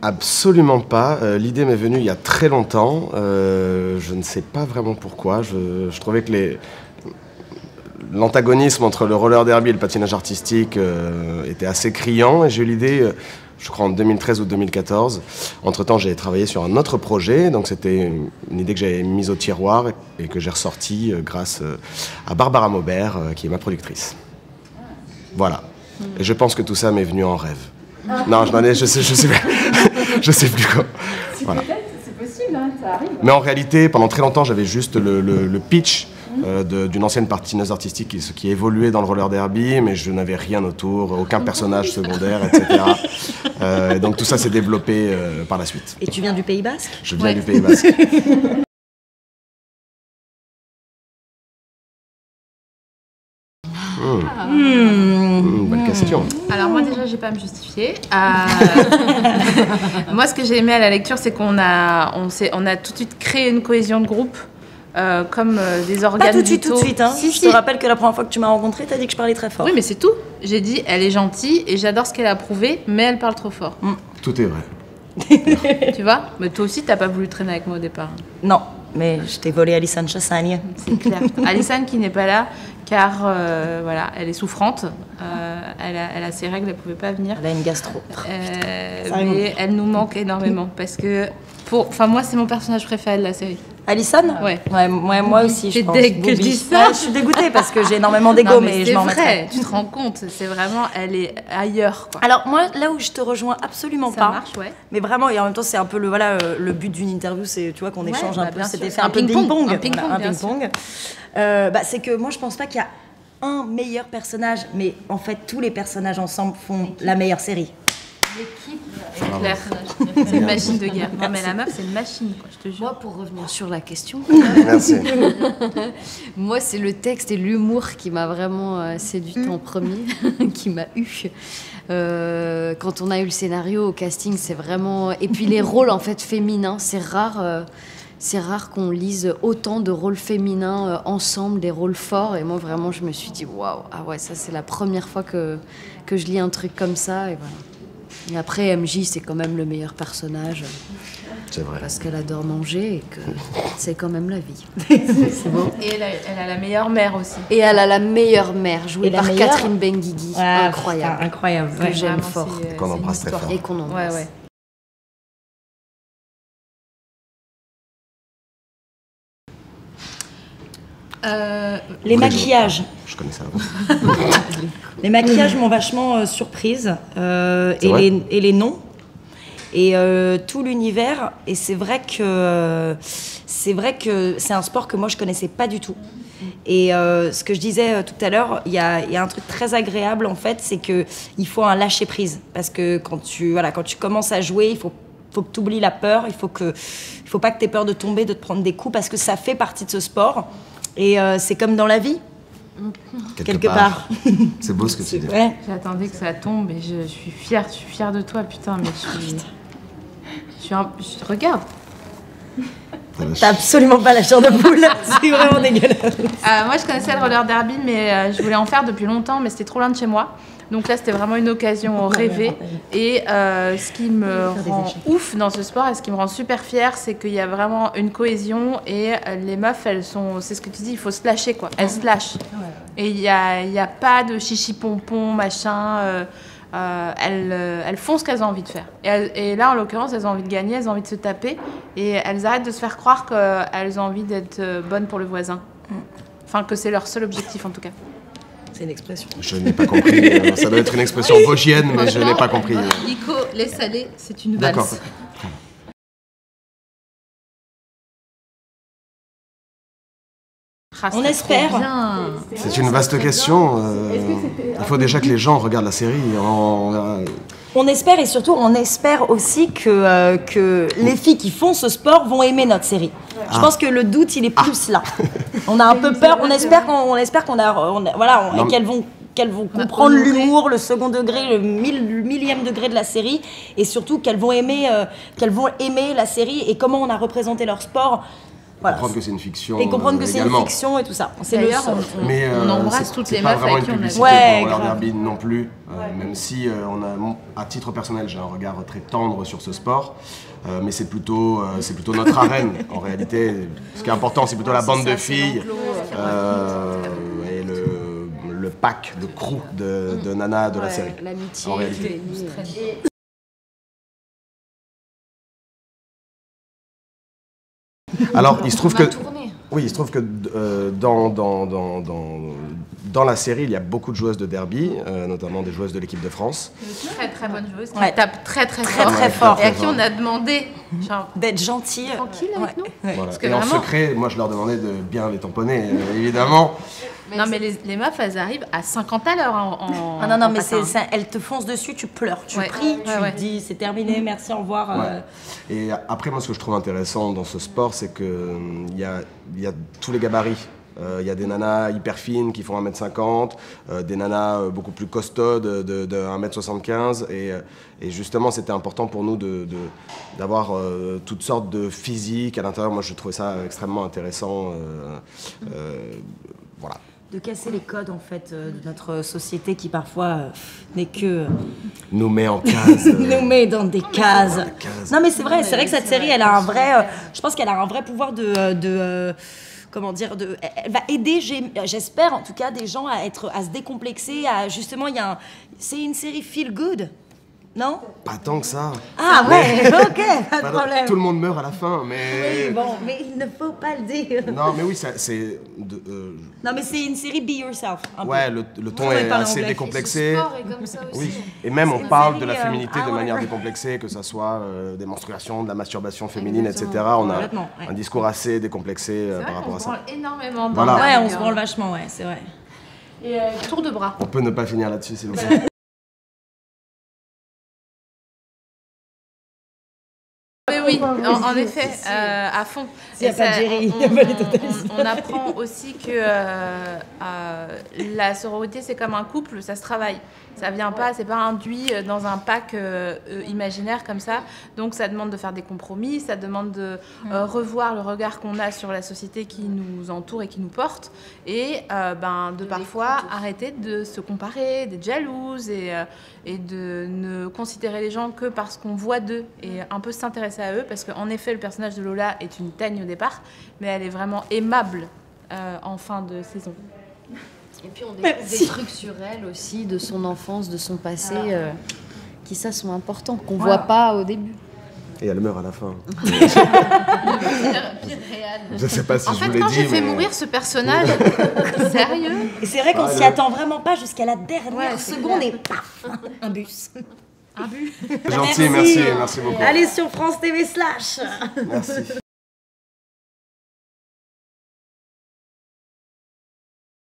Absolument pas. L'idée m'est venue il y a très longtemps. Je ne sais pas vraiment pourquoi. Je trouvais que l'antagonisme entre le roller derby et le patinage artistique était assez criant. Et j'ai eu l'idée, je crois en 2013 ou 2014. Entre-temps, j'ai travaillé sur un autre projet. Donc c'était une idée que j'avais mise au tiroir et que j'ai ressortie grâce à Barbara Maubert, qui est ma productrice. Voilà. Et je pense que tout ça m'est venu en rêve. Non, je sais plus quoi. Voilà. C'est possible, hein, ça arrive. Mais en réalité, pendant très longtemps, j'avais juste le pitch d'une ancienne patineuse artistique qui évoluait dans le roller derby, mais je n'avais rien autour, aucun personnage secondaire, etc. Donc tout ça s'est développé par la suite. Et tu viens du Pays Basque? Je viens du Pays Basque. Bonne question. Alors moi déjà, je vais pas me justifier. Moi, ce que j'ai aimé à la lecture, c'est qu'on a tout de suite créé une cohésion de groupe. Comme des organes Pas tout de suite, vitaux. tout de suite. Hein. Si, je te rappelle que la première fois que tu m'as rencontrée, t'as dit que je parlais très fort. Oui, mais c'est tout. J'ai dit, elle est gentille et j'adore ce qu'elle a prouvé, mais elle parle trop fort. Tout est vrai. Tu vois? Mais toi aussi, t'as pas voulu traîner avec moi au départ. Non, mais je t'ai volé Alissane Chassagne. C'est clair. Alissane qui n'est pas là, car voilà, elle est souffrante. Elle a ses règles, elle pouvait pas venir. Elle a une gastro. Mais elle nous manque énormément parce que, moi, c'est mon personnage préféré de la série. Alissane? Ouais. Moi aussi, je pense. Dès que je dis ça, je suis dégoûtée parce que j'ai énormément d'ego, mais je m'en remettrai. Tu te rends compte, c'est vraiment, elle est ailleurs, quoi. Alors moi, là où je te rejoins absolument Ça pas, marche, ouais. mais vraiment, et en même temps, c'est un peu le but d'une interview, c'est tu vois qu'on échange un peu, bien c'était sûr. fait un peu de ping-pong, Un ping-pong. C'est que moi, je pense pas qu'il y a un meilleur personnage, mais en fait, tous les personnages ensemble font la meilleure série. L'équipe est claire. C'est une machine de guerre. Non, mais la meuf, c'est une machine, quoi, je te jure. Moi, pour revenir sur la question, Merci. moi, c'est le texte et l'humour qui m'a vraiment séduite en premier, qui m'a eu. Quand on a eu le scénario au casting, c'est vraiment... Et puis les rôles, en fait, féminins, c'est rare qu'on lise autant de rôles féminins ensemble, des rôles forts. Et moi, vraiment, je me suis dit, waouh, ah ouais, ça, c'est la première fois que je lis un truc comme ça. Et voilà. Et après, MJ, c'est quand même le meilleur personnage. C'est vrai. Parce qu'elle adore manger et que c'est quand même la vie. C'est beau. Et elle a la meilleure mère aussi. Et elle a la meilleure mère, jouée Et la par meilleure Catherine Benguigui. Incroyable. Putain, incroyable. Que j'aime Vraiment, fort. Qu'on embrasse très fort. Et qu'on embrasse. Ouais. Les maquillages. Je connais ça. Les maquillages m'ont vachement surprise et les noms et tout l'univers, et c'est vrai que c'est un sport que moi je connaissais pas du tout, et ce que je disais tout à l'heure, il y a un truc très agréable en fait, c'est que il faut un lâcher prise, parce que quand tu commences à jouer, il faut que tu oublies la peur, il faut pas que tu aies peur de tomber, de te prendre des coups, parce que ça fait partie de ce sport, et c'est comme dans la vie. Quelque part. C'est beau ce que tu dis. Ouais. J'attendais que ça tombe et je suis fière de toi, putain, mais regarde. T'as absolument pas la chair de poule, c'est vraiment dégueulasse. Moi, je connaissais le roller derby, mais je voulais en faire depuis longtemps, mais c'était trop loin de chez moi. Donc là, c'était vraiment une occasion rêvée. Et ce qui me rend ouf dans ce sport et ce qui me rend super fière, c'est qu'il y a vraiment une cohésion, et les meufs, c'est ce que tu dis, il faut se lâcher, quoi. Elles se lâchent. Et il y a pas de chichi-pompon, machin. Elles font ce qu'elles ont envie de faire. Et là, en l'occurrence, elles ont envie de gagner, elles ont envie de se taper, et elles arrêtent de se faire croire qu'elles ont envie d'être bonnes pour le voisin. Enfin, que c'est leur seul objectif, en tout cas. C'est une expression. Je n'ai pas compris. Ça doit être une expression vosgienne, mais je n'ai pas compris. Nico, laisse aller, c'est une valse. D'accord. On espère. C'est une vaste question. Il faut déjà que les gens regardent la série. On espère, et surtout on espère aussi que les filles qui font ce sport vont aimer notre série. Je pense que le doute, il est plus là. On a un peu peur. On espère qu'elles vont comprendre l'humour, le second degré, le millième degré de la série, et surtout qu'elles vont aimer la série et comment on a représenté leur sport. Voilà. Comprendre que c'est une fiction. Et comprendre que c'est une également. fiction et tout ça. C'est le D'ailleurs, seul. Mais on embrasse toutes les c'est pas meufs vraiment avec une qui on a publicité Ouais, pour roller grave. derby non plus. Même si à titre personnel, j'ai un regard très tendre sur ce sport. Mais c'est plutôt notre arène en réalité. Ce qui est important, c'est plutôt la bande de filles et le pack, le crew de Nana de la série. L'amitié. En réalité. Alors, il se trouve que oui, il se trouve que dans la série, il y a beaucoup de joueuses de derby, notamment des joueuses de l'équipe de France. Une très très bonne joueuse qui Ouais. tape très très Très, fort. très fort. Et à qui on a demandé genre, D'être gentil. tranquille avec nous. Voilà. Parce que Et en vraiment- secret, moi je leur demandais de bien les tamponner, évidemment. Non mais les meufs elles arrivent à 50 à l'heure en Ah non, non, mais patin. elles te foncent dessus, tu pleures, tu Ouais. pries, Ouais, tu ouais. dis c'est terminé, merci, au revoir. Ouais. Et après, moi, ce que je trouve intéressant dans ce sport, c'est qu'il y a tous les gabarits. Il y a des nanas hyper fines qui font 1m50, des nanas beaucoup plus costauds de 1m75. Et justement, c'était important pour nous d'avoir toutes sortes de physiques à l'intérieur. Moi, je trouvais ça extrêmement intéressant. Voilà. De casser les codes en fait de notre société qui parfois n'est que Nous met en case. nous met dans des cases. cases. Non mais c'est vrai que cette série elle a un vrai, je pense qu'elle a un vrai pouvoir de comment dire, elle va aider, j'espère en tout cas, des gens à se décomplexer, à justement c'est une série feel good, non? Pas tant que ça. Ah ouais, ok, pas de problème. Tout le monde meurt à la fin, mais... Oui, bon, mais il ne faut pas le dire. Non, mais oui, c'est... Non mais c'est une série be yourself. Un peu. Ouais, le ton On va est parler assez anglais. décomplexé. Le sport est comme ça aussi. Oui, et même on une parle série, de la féminité de ouais. manière décomplexée, que ça soit des menstruations, de la masturbation féminine, etc. On a Complètement, ouais. un discours assez décomplexé C'est vrai par qu'on rapport à se ça. branle énormément dans Voilà. la Ouais, on rigueur. se branle vachement, ouais, c'est vrai. Et tour de bras. On peut ne pas finir là-dessus, s'il vous plaît. Mais oui, en effet, à fond. S'il y a Et pas de ça, Jerry, il y a pas les totems. on apprend aussi que la sororité, c'est comme un couple, ça se travaille. Ça vient pas, c'est pas induit dans un pack imaginaire comme ça. Donc ça demande de faire des compromis, ça demande de revoir le regard qu'on a sur la société qui nous entoure et qui nous porte, et de parfois arrêter de se comparer, d'être jalouse et de ne considérer les gens que parce qu'on voit d'eux et un peu s'intéresser à eux, parce qu'en effet le personnage de Lola est une teigne au départ, mais elle est vraiment aimable en fin de saison. Et puis on découvre des trucs sur elle aussi, de son enfance, de son passé, qui ça sont importants, qu'on voit pas au début. Et elle meurt à la fin. Pire réal. Je sais pas si En je fait, vous l'ai quand dit, j'ai fait mais... mourir ce personnage, sérieux, Et c'est vrai qu'on s'y attend vraiment pas jusqu'à la dernière Ouais, c'est seconde clair. et paf, un bus. un but. Gentil, merci beaucoup. Allez sur France TV /. Merci.